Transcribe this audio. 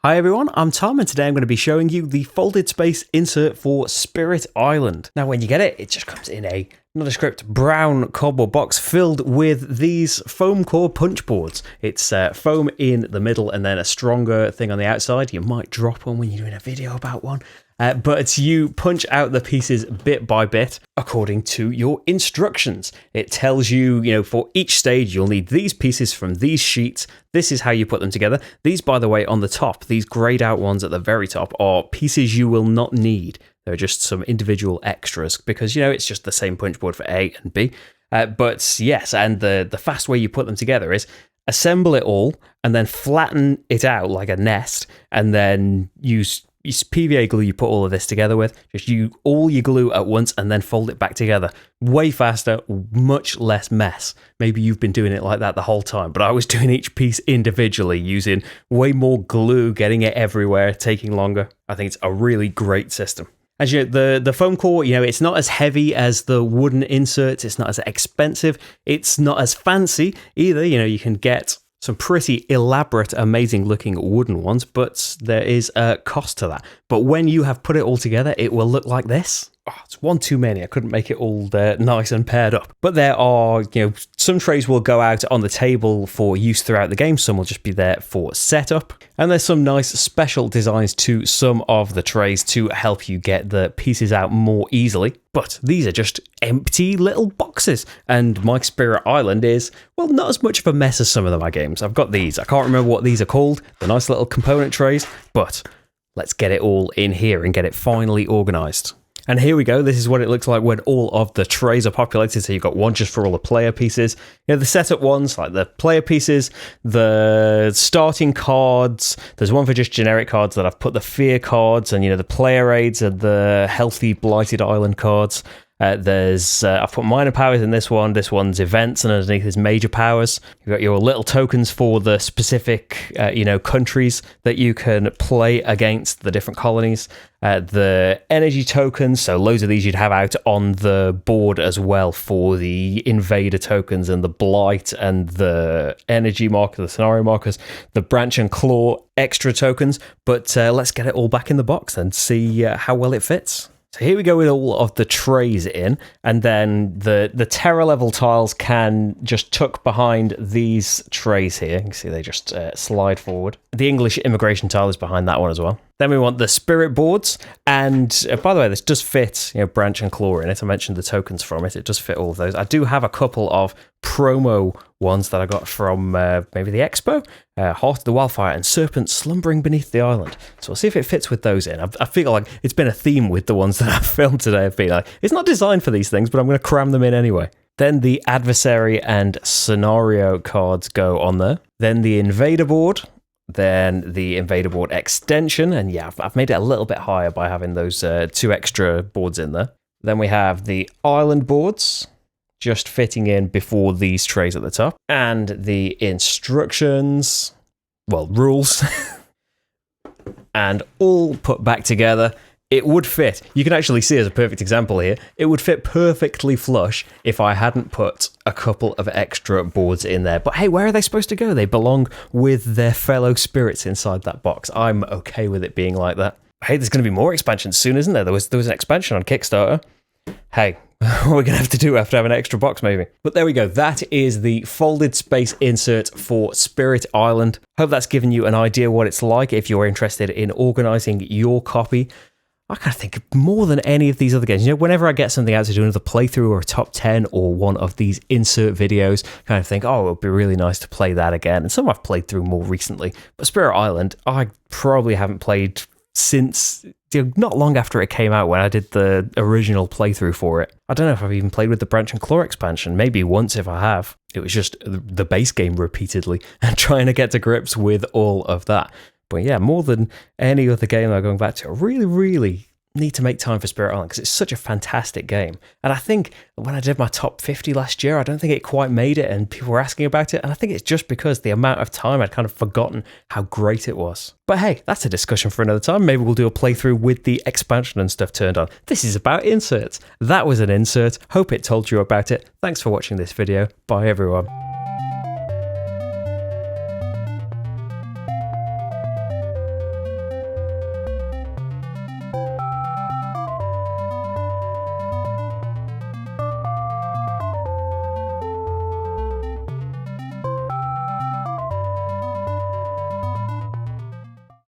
Hi everyone, I'm Tom and today I'm going to be showing you the folded space insert for Spirit Island. Now when you get it, it just comes in a nondescript brown cardboard box filled with these foam core punch boards. It's foam in the middle and then a stronger thing on the outside. You might drop one when you're doing a video about one. But you punch out the pieces bit by bit according to your instructions. It tells you, for each stage you'll need these pieces from these sheets. This is how you put them together. These, by the way, on the top, these grayed out ones at the very top are pieces you will not need. They're just some individual extras because, it's just the same punch board for A and B. But yes, and the fast way you put them together is assemble it all and then flatten it out like a nest and then use PVA glue you put all of this together with. Just use all your glue at once and then fold it back together. Way faster, much less mess. Maybe you've been doing it like that the whole time, but I was doing each piece individually using way more glue, getting it everywhere, taking longer. I think it's a really great system. As you know, the foam core, it's not as heavy as the wooden inserts. It's not as expensive. It's not as fancy either. You can get some pretty elaborate, amazing looking wooden ones, but there is a cost to that. But when you have put it all together, it will look like this. Oh, it's one too many. I couldn't make it all nice and paired up. But there are, some trays will go out on the table for use throughout the game. Some will just be there for setup. And there's some nice special designs to some of the trays to help you get the pieces out more easily. But these are just empty little boxes. And my Spirit Island is, well, not as much of a mess as some of my games. I've got these. I can't remember what these are called. The nice little component trays. But let's get it all in here and get it finally organized. And here we go. This is what it looks like when all of the trays are populated. So you've got one just for all the player pieces. The setup ones, like the player pieces, the starting cards. There's one for just generic cards that I've put the fear cards and, the player aids and the healthy blighted island cards. I've put minor powers in this one. This one's events, and underneath is major powers. You've got your little tokens for the specific, countries that you can play against, the different colonies. The energy tokens, so loads of these you'd have out on the board as well for the invader tokens and the blight and the energy marker, the scenario markers, the branch and claw extra tokens. But let's get it all back in the box and see how well it fits. So here we go with all of the trays in, and then the terror level tiles can just tuck behind these trays here. You can see they just slide forward. The English immigration tile is behind that one as well. Then we want the spirit boards, and by the way, this does fit, branch and claw in it. I mentioned the tokens from it. It does fit all of those. I do have a couple of promo ones that I got from maybe the expo, Heart of the Wildfire and Serpent Slumbering Beneath the Island. So we'll see if it fits with those in. I feel like it's been a theme with the ones that I've filmed today. I've been like, it's not designed for these things, but I'm going to cram them in anyway. Then the adversary and scenario cards go on there. Then the invader board. Then the invader board extension, and yeah, I've made it a little bit higher by having those two extra boards in there. Then we have the island boards, just fitting in before these trays at the top, and the instructions, rules, and all put back together. It would fit. You can actually see as a perfect example here, it would fit perfectly flush if I hadn't put a couple of extra boards in there. But hey, where are they supposed to go? They belong with their fellow spirits inside that box. I'm okay with it being like that. Hey, there's going to be more expansions soon, isn't there? There was an expansion on Kickstarter. Hey, what we're going to have to do after have an extra box maybe. But there we go. That is the folded space insert for Spirit Island. Hope that's given you an idea what it's like if you're interested in organising your copy. I kind of think more than any of these other games, whenever I get something out to do another playthrough or a top 10 or one of these insert videos, kind of think, it would be really nice to play that again. And some I've played through more recently. But Spirit Island, I probably haven't played since, not long after it came out when I did the original playthrough for it. I don't know if I've even played with the Branch and Claw expansion. Maybe once if I have. It was just the base game repeatedly and trying to get to grips with all of that. But yeah, more than any other game I'm going back to, I really, really need to make time for Spirit Island because it's such a fantastic game. And I think when I did my top 50 last year, I don't think it quite made it and people were asking about it. And I think it's just because the amount of time I'd kind of forgotten how great it was. But hey, that's a discussion for another time. Maybe we'll do a playthrough with the expansion and stuff turned on. This is about inserts. That was an insert. Hope it told you about it. Thanks for watching this video. Bye everyone.